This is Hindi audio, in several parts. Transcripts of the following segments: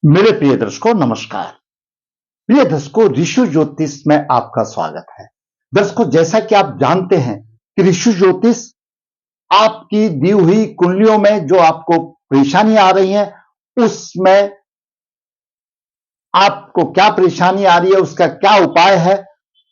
मेरे प्रिय दर्शकों नमस्कार। प्रिय दर्शकों, ऋषि ज्योतिष में आपका स्वागत है। दर्शकों, जैसा कि आप जानते हैं कि ऋषि ज्योतिष आपकी दी हुई कुंडलियों में जो आपको परेशानी आ रही है उसमें आपको क्या परेशानी आ रही है, उसका क्या उपाय है।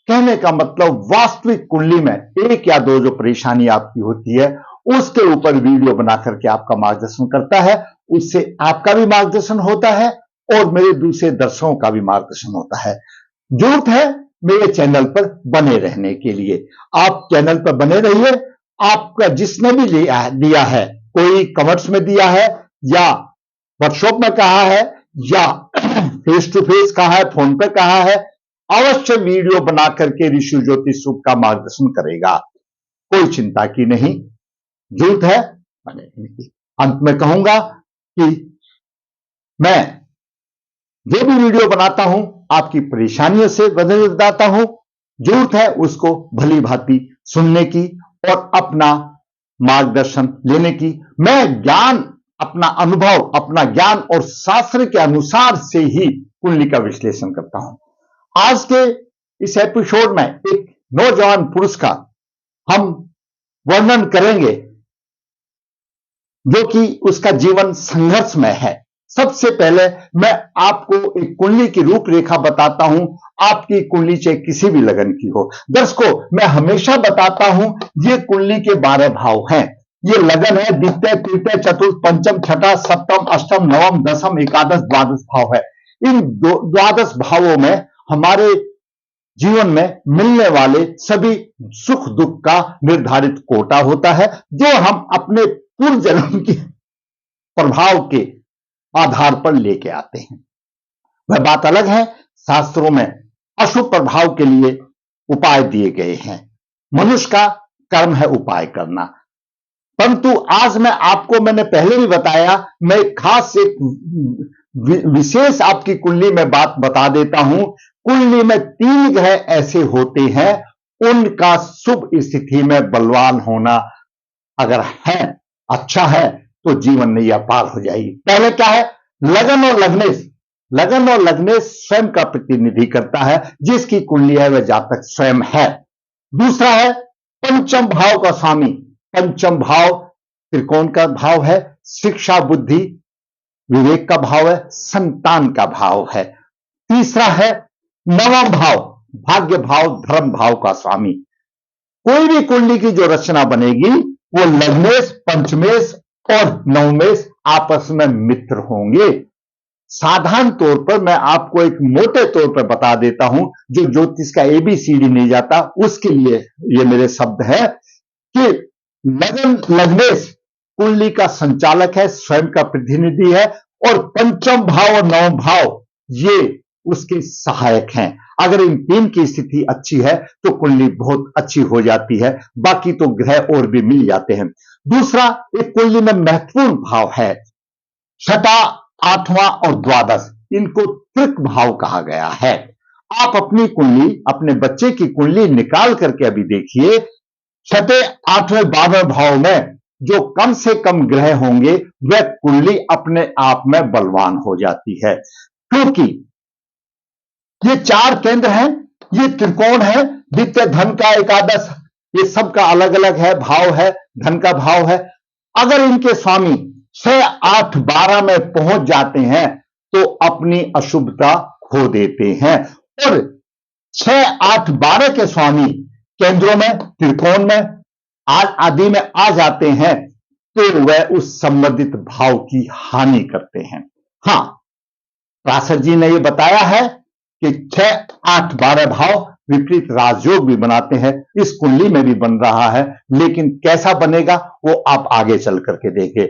कहने का मतलब वास्तविक कुंडली में एक या दो जो परेशानी आपकी होती है उसके ऊपर वीडियो बना करके आपका मार्गदर्शन करता है। उससे आपका भी मार्गदर्शन होता है और मेरे दूसरे दर्शकों का भी मार्गदर्शन होता है। जरूरत है मेरे चैनल पर बने रहने के लिए। आप चैनल पर बने रहिए। आपका जिसने भी दिया है, कोई कमेंट्स में दिया है या व्हाट्सएप में कहा है या फेस टू फेस कहा है, फोन पे कहा है, अवश्य वीडियो बना करके ऋषि ज्योतिष सूप का मार्गदर्शन करेगा। कोई चिंता की नहीं जरूरत है बने रहने की। अंत में कहूंगा कि मैं जो भी वीडियो बनाता हूं आपकी परेशानियों से बताता हूं। जरूरत है उसको भली भांति सुनने की और अपना मार्गदर्शन लेने की। मैं ज्ञान, अपना अनुभव, अपना ज्ञान और शास्त्र के अनुसार से ही कुंडली का विश्लेषण करता हूं। आज के इस एपिसोड में एक नौजवान पुरुष का हम वर्णन करेंगे जो कि उसका जीवन संघर्ष में है। सबसे पहले मैं आपको एक कुंडली की रूपरेखा बताता हूं। आपकी कुंडली चाहे किसी भी लगन की हो। दर्शकों, मैं हमेशा बताता हूं ये कुंडली के 12 भाव हैं। ये लगन है द्वितीय, तृतीय, चतुर्थ, पंचम, छठा, सप्तम, अष्टम, नवम, दसम, एकादश, द्वादश भाव है। इन द्वादश भावों में हमारे जीवन में मिलने वाले सभी सुख दुख का निर्धारित कोटा होता है जो हम अपने पूर्व जन्म के प्रभाव के आधार पर लेके आते हैं। वह बात अलग है। शास्त्रों में अशुभ प्रभाव के लिए उपाय दिए गए हैं। मनुष्य का कर्म है उपाय करना। परंतु आज मैंने पहले भी बताया, मैं खास एक विशेष आपकी कुंडली में बात बता देता हूं। कुंडली में 3 ग्रह ऐसे होते हैं उनका शुभ स्थिति में बलवान होना अगर है, अच्छा है तो जीवन नैया पार हो जाएगी। पहले क्या है? लगन और लग्नेश। लगन और लग्नेश स्वयं का प्रतिनिधि करता है। जिसकी कुंडली है वह जातक स्वयं है। दूसरा है पंचम भाव का स्वामी। पंचम भाव त्रिकोण का भाव है, शिक्षा, बुद्धि, विवेक का भाव है, संतान का भाव है। तीसरा है नवम भाव, भाग्य भाव, धर्म भाव का स्वामी। कोई भी कुंडली की जो रचना बनेगी वो लग्नेश, पंचमेश और नवमेश आपस में मित्र होंगे। साधारण तौर पर मैं आपको एक मोटे तौर पर बता देता हूं, जो ज्योतिष का एबीसीडी नहीं जाता उसके लिए ये मेरे शब्द है कि लग्नेश कुंडली का संचालक है, स्वयं का प्रतिनिधि है और पंचम भाव और नवम भाव ये उसके सहायक हैं। अगर इन 3 की स्थिति अच्छी है तो कुंडली बहुत अच्छी हो जाती है। बाकी तो ग्रह और भी मिल जाते हैं। दूसरा, एक कुंडली में महत्वपूर्ण भाव है छठा, 8वां और द्वादश। इनको त्रिक भाव कहा गया है। आप अपनी कुंडली, अपने बच्चे की कुंडली निकाल करके अभी देखिए, छठे, 8वें, 12वें भाव में जो कम से कम ग्रह होंगे वह कुंडली अपने आप में बलवान हो जाती है। क्योंकि ये 4 केंद्र हैं, ये त्रिकोण है, द्वितीय, धन का, एकादश, ये सबका अलग अलग है, भाव है, धन का भाव है। अगर इनके स्वामी 6, 8, 12 में पहुंच जाते हैं तो अपनी अशुभता खो देते हैं। और 6, 8, 12 के स्वामी केंद्रों में, त्रिकोण में आदि में आ जाते हैं तो वह उस संबंधित भाव की हानि करते हैं। हां, प्रासर जी ने यह बताया है कि 6, 8, 12 भाव विपरीत राजयोग भी बनाते हैं। इस कुंडली में भी बन रहा है, लेकिन कैसा बनेगा वो आप आगे चल करके देखें।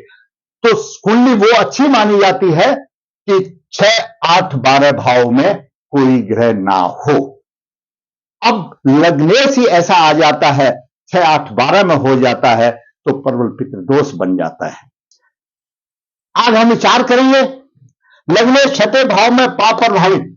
तो कुंडली वो अच्छी मानी जाती है कि 6, 8, 12 भाव में कोई ग्रह ना हो। अब लग्नेश ही ऐसा आ जाता है, 6, 8, 12 में हो जाता है तो प्रबल पितृ दोष बन जाता है। आज हम विचार करेंगे लग्नेश छठे भाव में पाप प्रभावित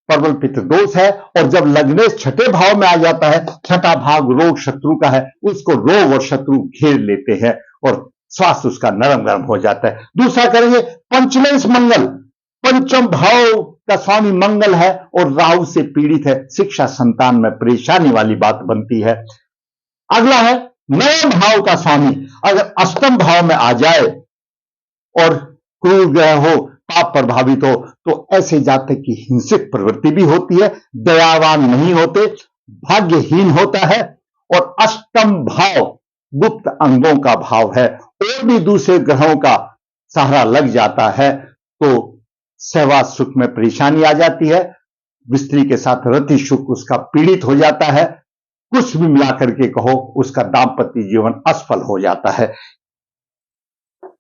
प्रबल पितृ दोष है। और जब लग्नेश छठे भाव में आ जाता है, छठा भाव रोग शत्रु का है, उसको रोग और शत्रु घेर लेते हैं और स्वास्थ्य उसका नरम गरम हो जाता है। दूसरा करेंगे पंचमेश मंगल। पंचम भाव का स्वामी मंगल है और राहु से पीड़ित है, शिक्षा संतान में परेशानी वाली बात बनती है। अगला है नवम भाव का स्वामी अगर अष्टम भाव में आ जाए और क्रूर ग्रह हो, पाप प्रभावित हो, तो ऐसे जातक की हिंसक प्रवृत्ति भी होती है, दयावान नहीं होते, भाग्यहीन होता है। और अष्टम भाव गुप्त अंगों का भाव है, और भी दूसरे ग्रहों का सहारा लग जाता है तो सहवास सुख में परेशानी आ जाती है, स्त्री के साथ रति सुख उसका पीड़ित हो जाता है, कुछ भी मिलाकर के कहो उसका दाम्पत्य जीवन असफल हो जाता है।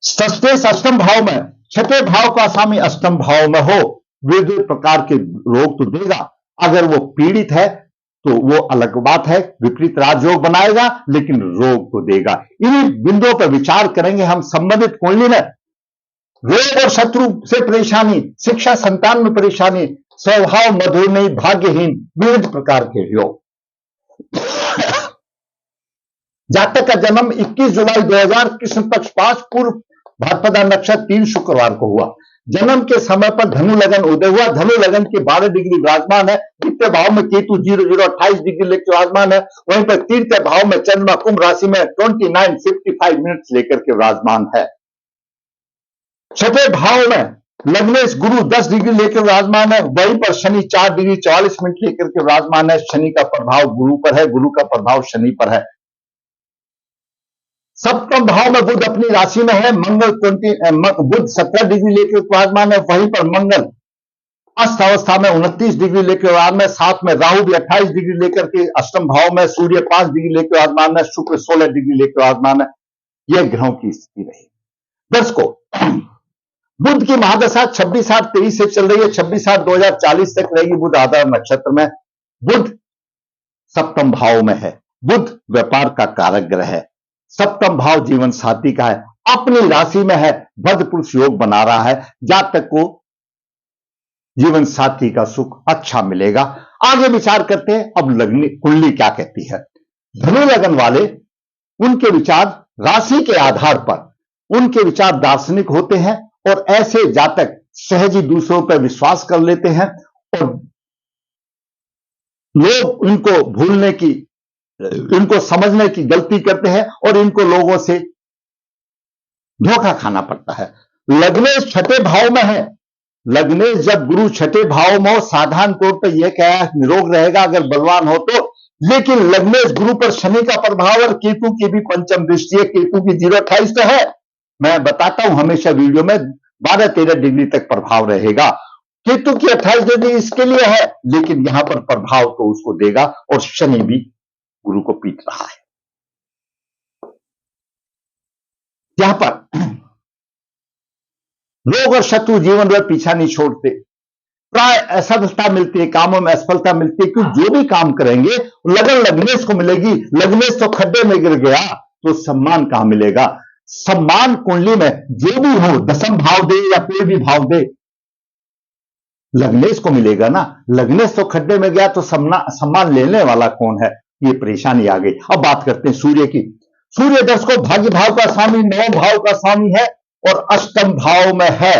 षष्ठे अष्टम भाव में, छठे भाव का स्वामी अष्टम भाव में हो, विविध प्रकार के रोग तो देगा, अगर वो पीड़ित है तो वो अलग बात है, विपरीत राजयोग बनाएगा लेकिन रोग तो देगा। इन्हीं बिंदुओं पर विचार करेंगे हम। संबंधित कुंडली में रोग और शत्रु से परेशानी, शिक्षा संतान में परेशानी, स्वभाव मधुर नहीं, भाग्यहीन, विविध प्रकार के योग। जातक का जन्म 21 जुलाई 2000 कृष्ण पक्ष 5 पूर्व भाद्रपदा नक्षत्र 3 शुक्रवार को हुआ। जन्म के समय पर धनु लगन उदय हुआ। धनु लगन के 12 डिग्री विराजमान है। द्वितीय भाव में केतु 0028 डिग्री लेकर विराजमान है। वहीं पर तृतीय भाव में चंद्रमा कुंभ राशि में 29:55 मिनट लेकर के विराजमान है। छठे भाव में लग्नेश गुरु 10 डिग्री लेकर विराजमान है। वहीं पर शनि 4 डिग्री 44 मिनट लेकर के विराजमान है। शनि का प्रभाव गुरु पर है, गुरु का प्रभाव शनि पर है। सप्तम भाव में बुध अपनी राशि में है। बुध 17 डिग्री लेकर विराजमान है। वहीं पर मंगल अस्त अवस्था में 29 डिग्री लेकर विराजमान है। साथ में राहु भी 28 डिग्री लेकर के अष्टम भाव में, सूर्य 5 डिग्री लेकर विराजमान है, शुक्र 16 डिग्री लेकर विराजमान है। यह ग्रहों की स्थिति रही। दर्शकों, बुध की महादशा 26/8/23 से चल रही है, 26/8/2040 तक रहेगी। बुध आधार नक्षत्र में, बुध सप्तम भाव में है। बुध व्यापार का कारक ग्रह है। सप्तम भाव जीवन साथी का है, अपनी राशि में है, बद्ध पुरुष योग बना रहा है। जातक को जीवन साथी का सुख अच्छा मिलेगा। आगे विचार करते हैं अब लगनी कुंडली क्या कहती है। धनु लगन वाले, उनके विचार राशि के आधार पर उनके विचार दार्शनिक होते हैं और ऐसे जातक सहज ही दूसरों पर विश्वास कर लेते हैं और लोग इनको भूलने की, इनको समझने की गलती करते हैं और इनको लोगों से धोखा खाना पड़ता है। लग्नेश छठे भाव में है। लग्नेश जब गुरु छठे भाव में हो, साधारण तौर पर यह क्या निरोग रहेगा अगर बलवान हो तो, लेकिन लग्नेश गुरु पर शनि का प्रभाव और केतु की भी पंचम दृष्टि है। केतु की 028 तो है, मैं बताता हूं हमेशा वीडियो में, 12-13 डिग्री तक प्रभाव रहेगा। केतु की 28 डिग्री इसके लिए है, लेकिन यहां पर प्रभाव तो उसको देगा और शनि भी गुरु को पीट रहा है। यहां पर रोग और शत्रु जीवन में पीछा नहीं छोड़ते, प्राय असफलता मिलती है, कामों में असफलता मिलती है, क्योंकि जो भी काम करेंगे लगन लग्नेश को मिलेगी। लग्नेश तो खड्डे में गिर गया तो सम्मान कहां मिलेगा। सम्मान कुंडली में जो भी हो, दसम भाव दे या कोई भी भाव दे, लग्नेश को मिलेगा ना। लग्नेश तो खड्डे में गया तो सम्मान लेने वाला कौन है, ये परेशानी आ गई। अब बात करते हैं सूर्य की। सूर्य दर्शकों भाग्य भाव का स्वामी, नवम भाव का स्वामी है और अष्टम भाव में है।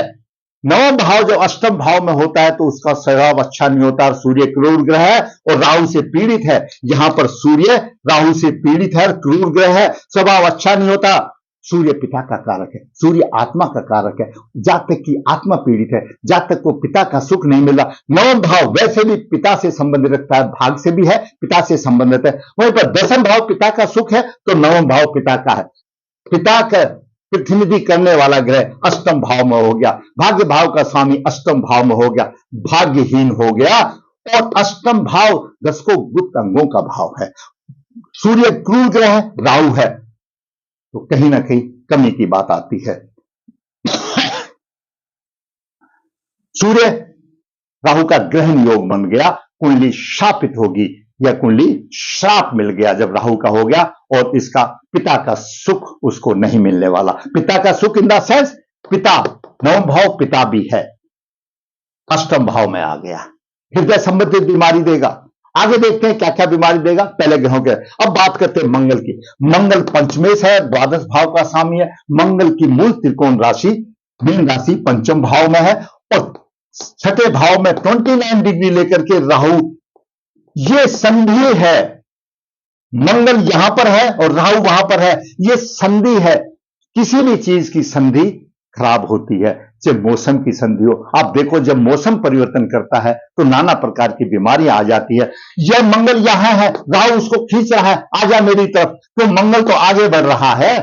नवम भाव जो अष्टम भाव में होता है तो उसका स्वभाव अच्छा नहीं होता। सूर्य क्रूर ग्रह है और राहु से पीड़ित है। यहां पर सूर्य राहु से पीड़ित है, क्रूर ग्रह है, स्वभाव अच्छा नहीं होता। सूर्य पिता का कारक है, सूर्य आत्मा का कारक है। जातक की आत्मा पीड़ित है, जातक को पिता का सुख नहीं मिल रहा। नवम भाव वैसे भी पिता से संबंध रखता है, भाग से भी है, पिता से संबंधित है। वहीं पर दसम भाव पिता का सुख है तो नवम भाव पिता का है। पिता का प्रतिनिधि करने वाला ग्रह अष्टम भाव में हो गया। भाग्य भाव का स्वामी अष्टम भाव में हो गया, भाग्यहीन हो गया। और अष्टम भाव दर्शकों गुप्त अंगों का भाव है। सूर्य क्रूर ग्रह है, राहु है, तो कहीं ना कहीं कमी की बात आती है। सूर्य राहु का ग्रहण योग बन गया, कुंडली शापित होगी या कुंडली श्राप मिल गया जब राहु का हो गया और इसका पिता का सुख उसको नहीं मिलने वाला। पिता का सुख इन द सेंस पिता, नवम भाव पिता भी है, अष्टम भाव में आ गया, हृदय संबंधित बीमारी देगा। आगे देखते हैं क्या क्या बीमारी देगा पहले ग्रहों के। अब बात करते हैं मंगल की। मंगल पंचमेश है, द्वादश भाव का स्वामी है। मंगल की मूल त्रिकोण राशि मीन राशि पंचम भाव में है और छठे भाव में 29 डिग्री लेकर के राहु, ये संधि है। मंगल यहां पर है और राहु वहां पर है, ये संधि है। किसी भी चीज की संधि खराब होती है, चाहे मौसम की संधि हो। आप देखो, जब मौसम परिवर्तन करता है तो नाना प्रकार की बीमारियां आ जाती है। यह मंगल यहां है, राहु उसको खींच रहा है, आजा मेरी तरफ। तो मंगल तो आगे बढ़ रहा है,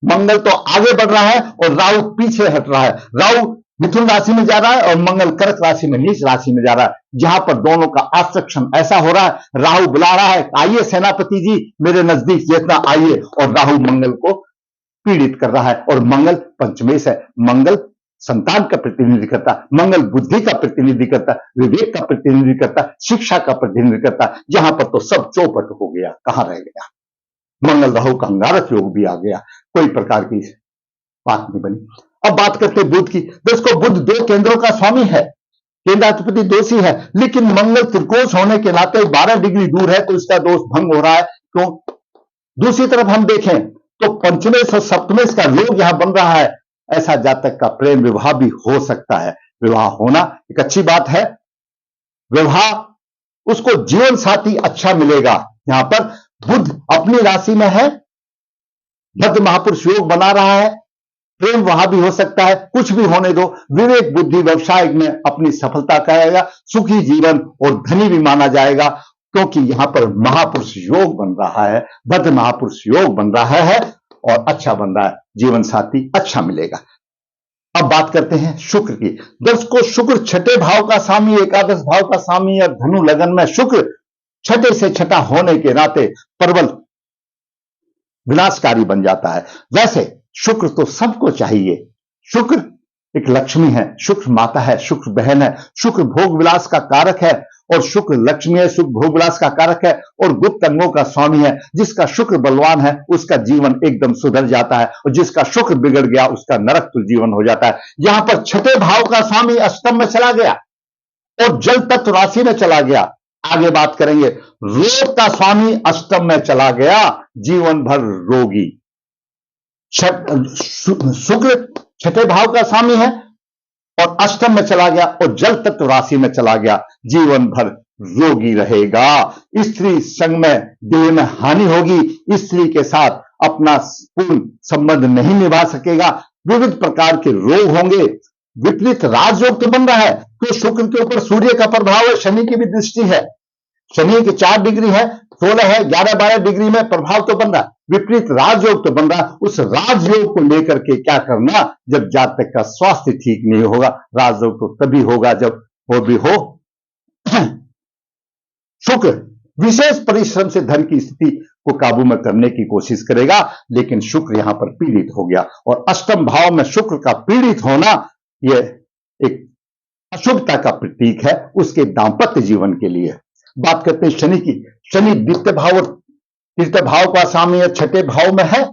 मंगल तो आगे बढ़ रहा है और राहु पीछे हट रहा है। राहु मिथुन राशि में जा रहा है और मंगल कर्क राशि में, नीच राशि में जा रहा है, जहां पर दोनों का आकर्षण ऐसा हो रहा है। राहु बुला रहा है, आइए सेनापति जी मेरे नजदीक जितना आइए, और राहु मंगल को पीड़ित कर रहा है। और मंगल पंचमेश है, मंगल संतान का प्रतिनिधि करता है, मंगल बुद्धि का प्रतिनिधि करता है, विवेक का प्रतिनिधि करता है, शिक्षा का प्रतिनिधि करता है। यहां पर तो सब चौपट हो गया, कहां रह गया? मंगल राहु का अंगारक योग भी आ गया, कोई प्रकार की बात नहीं बनी। अब बात करते हैं बुध की। दोस्तों, बुध 2 केंद्रों का स्वामी है, केंद्राधिपति दोषी है, लेकिन मंगल त्रिकोण होने के नाते 12 डिग्री दूर है, तो इसका दोष भंग हो रहा है। क्यों? दूसरी तरफ हम देखें तो पंचमेश और सप्तमेश का योग यहां बन रहा है। ऐसा जातक का प्रेम विवाह भी हो सकता है। विवाह होना एक अच्छी बात है, विवाह, उसको जीवन साथी अच्छा मिलेगा। यहां पर बुध अपनी राशि में है, मध्य महापुरुष योग बना रहा है, प्रेम वहां भी हो सकता है। कुछ भी होने दो, विवेक बुद्धि व्यवसाय में अपनी सफलता करेगा, सुखी जीवन और धनी भी माना जाएगा, क्योंकि यहां पर महापुरुष योग बन रहा है, मध्य महापुरुष योग बन रहा है और अच्छा बन रहा है, जीवन साथी अच्छा मिलेगा। अब बात करते हैं शुक्र की। दर्शकों, शुक्र छठे भाव का स्वामी, एकादश भाव का स्वामी और धनु लगन में शुक्र छठे से छठा होने के नाते प्रबल विनाशकारी बन जाता है। वैसे शुक्र तो सबको चाहिए, शुक्र एक लक्ष्मी है, शुक्र माता है, शुक्र बहन है, शुक्र भोग विलास का कारक है और शुक्र लक्ष्मी है, शुक्र भोग विलास का कारक है और गुप्त अंगों का स्वामी है। जिसका शुक्र बलवान है उसका जीवन एकदम सुधर जाता है और जिसका शुक्र बिगड़ गया उसका नरक तुल्य जीवन हो जाता है। यहां पर छठे भाव का स्वामी अष्टम में चला गया और जल तत्व राशि में चला गया। आगे बात करेंगे, रोग का स्वामी अष्टम में चला गया, जीवन भर रोगी। शुक्र छठे भाव का स्वामी है और अष्टम में चला गया और जल तत्व राशि में चला गया, जीवन भर रोगी रहेगा। स्त्री संग में देह में हानि होगी, स्त्री के साथ अपना पूर्ण संबंध नहीं निभा सकेगा, विविध प्रकार के रोग होंगे। विपरीत राजयोग तो बन रहा है, तो शुक्र के ऊपर सूर्य का प्रभाव है, शनि की भी दृष्टि है, शनि के 4 डिग्री है, 16 है, 11-12 डिग्री में प्रभाव तो बन रहा है, विपरीत राजयोग तो बन रहा है। उस राजयोग को लेकर के क्या करना, जब जातक का स्वास्थ्य ठीक नहीं होगा। राजयोग तो तभी होगा जब वो भी हो। शुक्र विशेष परिश्रम से धन की स्थिति को काबू में करने की कोशिश करेगा, लेकिन शुक्र यहां पर पीड़ित हो गया और अष्टम भाव में शुक्र का पीड़ित होना यह एक अशुभता का प्रतीक है उसके दांपत्य जीवन के लिए। बात करते हैं शनि की। शनि द्वितीय भाव और तृतीय भाव का स्वामी है, छठे भाव में है,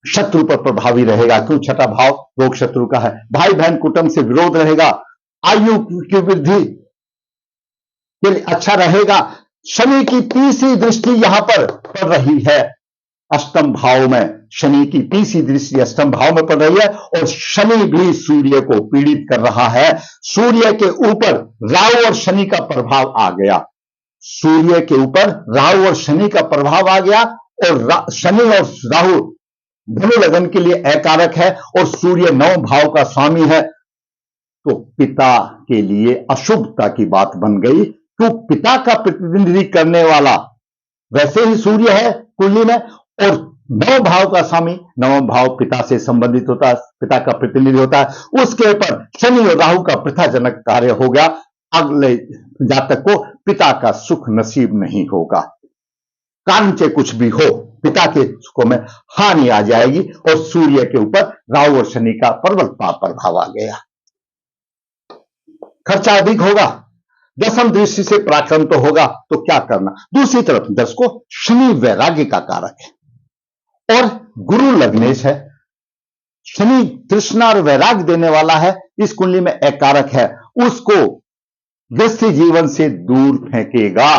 शत्रु पर प्रभावी रहेगा। क्यों? छठा भाव रोग शत्रु का है, भाई बहन कुटुंब से विरोध रहेगा, आयु की वृद्धि के लिए अच्छा रहेगा। शनि की तीसरी दृष्टि यहां पर पड़ रही है अष्टम भाव में, शनि की तीसरी दृष्टि अष्टम भाव में पड़ रही है और शनि भी सूर्य को पीड़ित कर रहा है। सूर्य के ऊपर राहु और शनि का प्रभाव आ गया, सूर्य के ऊपर राहु और शनि का प्रभाव आ गया और शनि और राहु धनु लगन के लिए अकारक है और सूर्य 9 भाव का स्वामी है, तो पिता के लिए अशुभता की बात बन गई। तो पिता का प्रतिनिधि करने वाला वैसे ही सूर्य है कुंडली में और 9 भाव का स्वामी, 9 भाव पिता से संबंधित होता है, पिता का प्रतिनिधि होता है। उसके ऊपर शनि और राहु का प्रथाजनक कार्य हो गया, अगले जातक को पिता का सुख नसीब नहीं होगा। कारण से कुछ भी हो, पिता के सुखों में हानि आ जाएगी और सूर्य के ऊपर राहु और शनि का प्रबल प्रभाव आ गया, खर्चा अधिक होगा, दसम दृष्टि से पराक्रम तो होगा, तो क्या करना। दूसरी तरफ दर्शकों, शनि वैराग्य का कारक है और गुरु लग्नेश है। शनि तृष्णा और वैराग्य देने वाला है, इस कुंडली में अकारक है, उसको गृहस्थी जीवन से दूर फेंकेगा।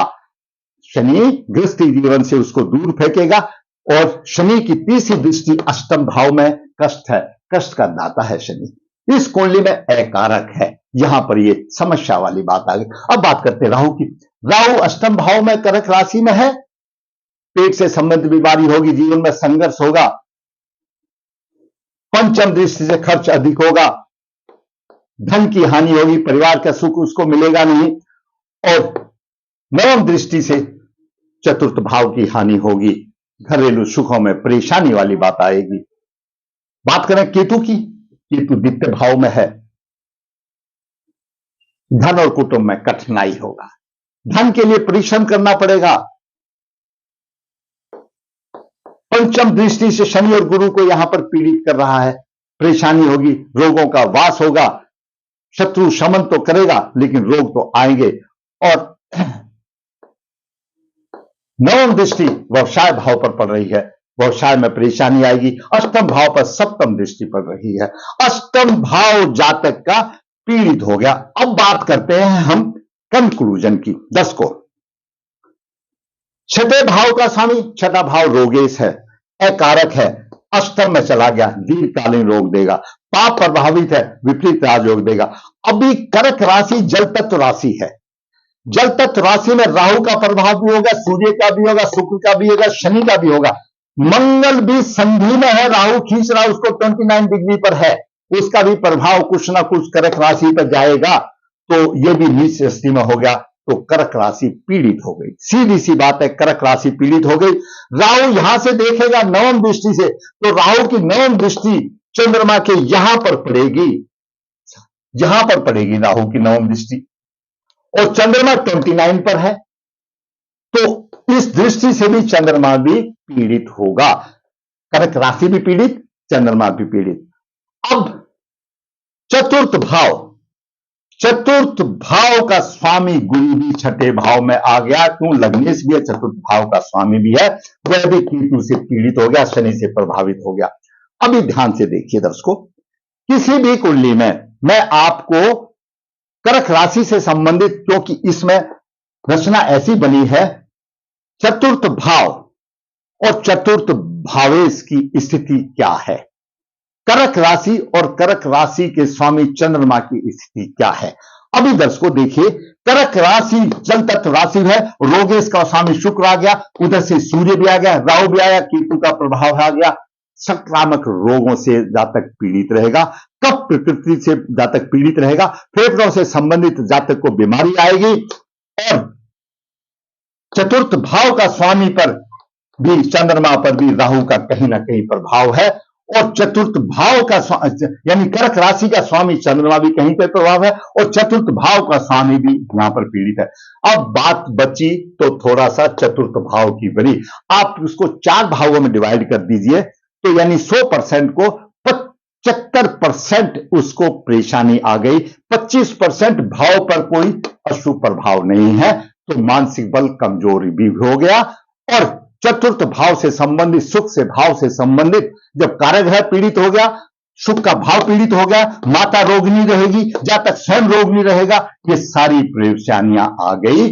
शनि गृहस्थी जीवन से उसको दूर फेंकेगा और शनि की तीसरी दृष्टि अष्टम भाव में कष्ट है, कष्ट का दाता है शनि। इस कुंडली में अकारक है, यहां पर ये समस्या वाली बात आ गई। अब बात करते हैं राहु की। राहु अष्टम भाव में कर्क राशि में है, पेट से संबंधित बीमारी होगी, जीवन में संघर्ष होगा, पंचम दृष्टि से खर्च अधिक होगा, धन की हानि होगी, परिवार का सुख उसको मिलेगा नहीं, और नवम दृष्टि से चतुर्थ भाव की हानि होगी, घरेलू सुखों में परेशानी वाली बात आएगी। बात करें केतु की, केतु द्वितीय भाव में है, धन और कुटुंब में कठिनाई होगा, धन के लिए परिश्रम करना पड़ेगा। पंचम दृष्टि से शनि और गुरु को यहां पर पीड़ित कर रहा है, परेशानी होगी, रोगों का वास होगा, शत्रु शमन तो करेगा लेकिन रोग तो आएंगे। और नवम दृष्टि व्यवसाय भाव पर पड़ रही है, व्यवसाय में परेशानी आएगी। अष्टम भाव पर सप्तम दृष्टि पड़ रही है, अष्टम भाव जातक का पीड़ित हो गया। अब बात करते हैं हम कंक्लूजन की। 10 को छठे भाव का स्वामी, छठा भाव रोगेश है, अकारक है, अष्टम में चला गया, दीर्घकालीन रोग देगा, पाप प्रभावित है, विपरीत राजयोग देगा। अभी कर्क राशि जल तत्व राशि है, जल तत्व राशि में राहु का प्रभाव भी होगा, सूर्य का भी होगा, शुक्र का भी होगा, शनि का भी होगा, मंगल भी संधि में है, राहु खींच रहा उसको 29 डिग्री पर है, उसका भी प्रभाव कुछ ना कुछ कर्क राशि पर जाएगा, तो यह भी नीच स्थिति में हो गया, तो कर्क राशि पीड़ित हो गई। सीधी सी बात है, कर्क राशि पीड़ित हो गई। राहु यहां से देखेगा नवम दृष्टि से, तो राहु की नवम दृष्टि चंद्रमा के यहां पर पड़ेगी, यहां पर पड़ेगी राहु की नवम दृष्टि, और चंद्रमा 29 पर है, तो इस दृष्टि से भी चंद्रमा भी पीड़ित होगा, कर्क राशि भी पीड़ित, चंद्रमा भी पीड़ित। अब चतुर्थ भाव, चतुर्थ भाव का स्वामी गुरु भी छठे भाव में आ गया, क्यों? लग्नेश भी है, चतुर्थ भाव का स्वामी भी है, वह भी केतु से पीड़ित हो गया, शनि से प्रभावित हो गया। अभी ध्यान से देखिए दर्शकों, किसी भी कुंडली में मैं आपको कर्क राशि से संबंधित, क्योंकि इसमें रचना ऐसी बनी है, चतुर्थ भाव और चतुर्थ भावेश की स्थिति क्या है, कर्क राशि और कर्क राशि के स्वामी चंद्रमा की स्थिति क्या है। अभी दर्शकों देखिए, कर्क राशि जल तत्व राशि है, रोगेश का स्वामी शुक्र आ गया, उधर से सूर्य भी आ गया, राहु भी आया, केतु का प्रभाव आ गया। संक्रामक रोगों से जातक पीड़ित रहेगा, कफ प्रकृति से जातक पीड़ित रहेगा, फेफड़ों से संबंधित जातक को बीमारी आएगी, और चतुर्थ भाव का स्वामी पर भी, चंद्रमा पर भी राहु का कहीं ना कहीं प्रभाव है, और चतुर्थ भाव का यानी कर्क राशि का स्वामी चंद्रमा भी कहीं पर प्रभाव है, और चतुर्थ भाव का स्वामी भी यहां पर पीड़ित है। अब बात बची तो थोड़ा सा चतुर्थ भाव की बनी, आप उसको 4 भागों में डिवाइड कर दीजिए, तो यानी 100% को 75% उसको परेशानी आ गई, 25% भाव पर कोई अशुभ प्रभाव नहीं है, तो मानसिक बल कमजोरी भी हो गया। और चतुर्थ भाव से संबंधित, सुख से भाव से संबंधित जब कारक है पीड़ित हो गया, सुख का भाव पीड़ित हो गया, माता रोगिणी रहेगी, जातक स्वयं रोगिणी रहेगा, ये सारी परेशानियां आ गई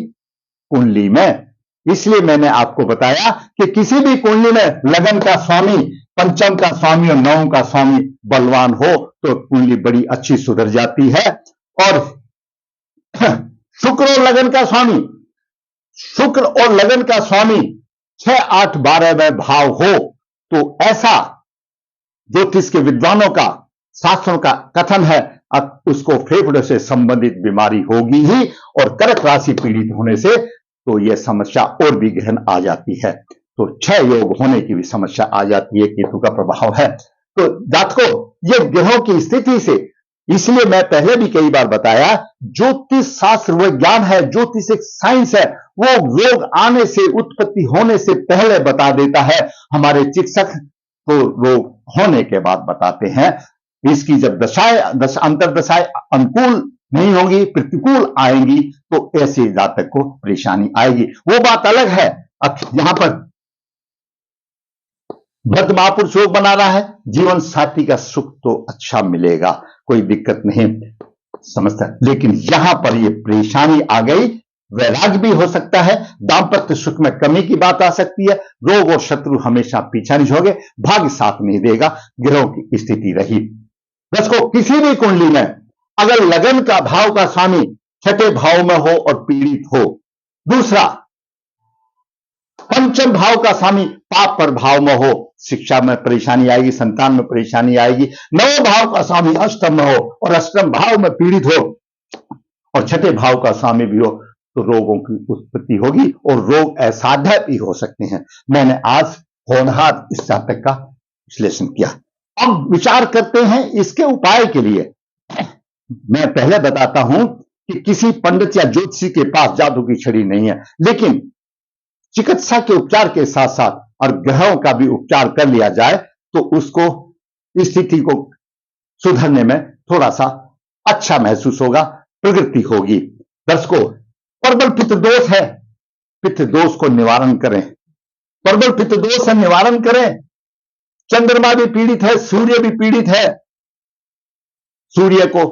कुंडली में। इसलिए मैंने आपको बताया कि किसी भी कुंडली में लगन का स्वामी, पंचम का स्वामी और नवम का स्वामी बलवान हो तो कुंडली बड़ी अच्छी सुधर जाती है। और शुक्र और लगन का स्वामी, शुक्र और लगन का स्वामी 6, 8, 12 में भाव हो तो ऐसा ज्योतिष के विद्वानों का, शास्त्रों का कथन है, अब उसको फेफड़े से संबंधित बीमारी होगी ही, और कर्क राशि पीड़ित होने से तो यह समस्या और भी गहन आ जाती है, तो 6 योग होने की भी समस्या आ जाती है, केतु का प्रभाव है। तो जातकों, ये ग्रहों की स्थिति से, इसलिए मैं पहले भी कई बार बताया, ज्योतिष शास्त्र वह ज्ञान है, ज्योतिष एक साइंस है, वो रोग आने से, उत्पत्ति होने से पहले बता देता है। हमारे चिकित्सक तो रोग होने के बाद बताते हैं। इसकी जब दशाएं, अंतर्दशाएं अनुकूल नहीं होंगी, प्रतिकूल आएंगी, तो ऐसे जातक को परेशानी आएगी, वो बात अलग है। अब यहां पर भक्त महापुरुष योग बना रहा है, जीवन साथी का सुख तो अच्छा मिलेगा, कोई दिक्कत नहीं समझता, लेकिन यहां पर ये परेशानी आ गई, वैराग्य भी हो सकता है, दांपत्य सुख में कमी की बात आ सकती है, रोग और शत्रु हमेशा पीछा नहीं छोड़ेंगे, भाग्य साथ नहीं देगा, ग्रहों की स्थिति रही। दर्शकों, किसी भी कुंडली में अगर लगन का भाव का स्वामी छठे भाव में हो और पीड़ित हो, दूसरा पंचम भाव का स्वामी पाप पर भाव में हो, शिक्षा में परेशानी आएगी, संतान में परेशानी आएगी। नौ भाव का स्वामी अष्टम में हो और अष्टम भाव में पीड़ित हो और छठे भाव का स्वामी भी हो, तो रोगों की उत्पत्ति होगी और रोग असाध्य भी हो सकते हैं। मैंने आज होनहार इस जातक का विश्लेषण किया। अब विचार करते हैं इसके उपाय के लिए। मैं पहले बताता हूं कि किसी पंडित या ज्योतिषी के पास जादू की छड़ी नहीं है, लेकिन चिकित्सा के उपचार के साथ साथ और ग्रहों का भी उपचार कर लिया जाए तो उसको स्थिति को सुधरने में थोड़ा सा अच्छा महसूस होगा, प्रगति होगी। दर्शकों, प्रबल पित्त दोष है, पित्त दोष को निवारण करें। प्रबल पित्त दोष का निवारण करें। चंद्रमा भी पीड़ित है, सूर्य भी पीड़ित है, सूर्य को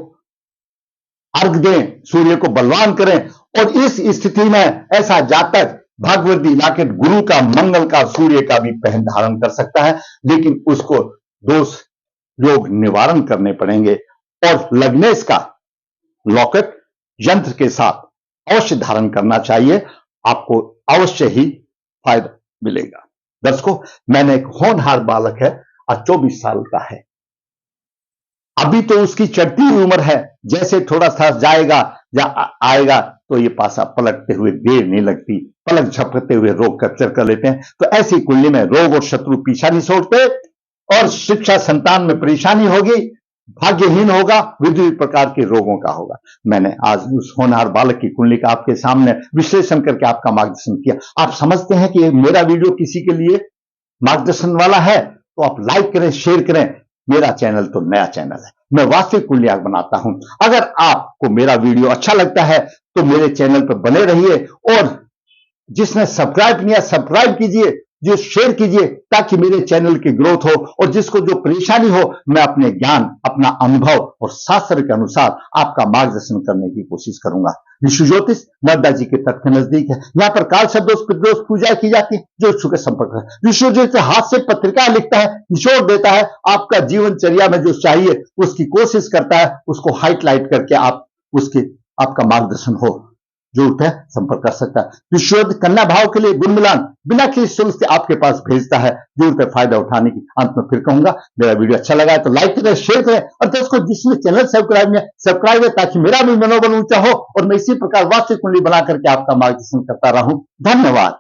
अर्घ दें, सूर्य को बलवान करें। और इस स्थिति में ऐसा जातक भागवती लाकेट गुरु का, मंगल का, सूर्य का भी पहन धारण कर सकता है, लेकिन उसको दोष योग निवारण करने पड़ेंगे। और लग्नेश का लॉकेट यंत्र के साथ अवश्य धारण करना चाहिए, आपको अवश्य ही फायदा मिलेगा। दर्शकों, मैंने एक होनहार बालक है और 24 साल का है, अभी तो उसकी चढ़ती हुई उम्र है, जैसे थोड़ा सा जाएगा या आएगा तो ये पासा पलटते हुए देर नहीं लगती, पलक झपकते हुए रोग कैप्चर कर लेते हैं। तो ऐसी कुंडली में रोग और शत्रु पीछा नहीं छोड़ते और शिक्षा संतान में परेशानी होगी, भाग्यहीन होगा, विविध प्रकार के रोगों का होगा। मैंने आज उस होनहार बालक की कुंडली का आपके सामने विश्लेषण करके आपका मार्गदर्शन किया। आप समझते हैं कि मेरा वीडियो किसी के लिए मार्गदर्शन वाला है तो आप लाइक करें, शेयर करें। मेरा चैनल तो नया चैनल है, मैं वास्तविक कुंडलियां बनाता हूं। अगर आपको मेरा वीडियो अच्छा लगता है तो मेरे चैनल पर बने रहिए और जिसने सब्सक्राइब किया सब्सक्राइब कीजिए, जो शेयर कीजिए, ताकि मेरे चैनल की ग्रोथ हो और जिसको जो परेशानी हो मैं अपने ज्ञान, अपना अनुभव और शास्त्र के अनुसार आपका मार्गदर्शन करने की कोशिश करूंगा। विश्व ज्योतिष नर्मदा जी के तट के नजदीक है, यहाँ पर काल शब्दोष पितृदोष पूजा की जाती है। जो इच्छुक है संपर्क करें। विश्व ज्योतिष हाथ से पत्रिका लिखता है, निचोड़ देता है, आपका जीवनचर्या में जो चाहिए उसकी कोशिश करता है, उसको हाईलाइट करके आप उसके आपका मार्गदर्शन हो। जो है संपर्क कर सकता है। विश्व कन्या भाव के लिए गुण मिलान बिना किसी शुल्क से आपके पास भेजता है। जरूरत है फायदा उठाने की। अंत में फिर कहूंगा, मेरा वीडियो अच्छा लगा है तो लाइक करें, शेयर करें और दोस्तों जिसने चैनल सब्सक्राइब है ताकि मेरा भी मनोबल ऊंचा हो और मैं इसी प्रकार वास्तविक कुंडली बना करके आपका मार्गदर्शन करता रहूं। धन्यवाद।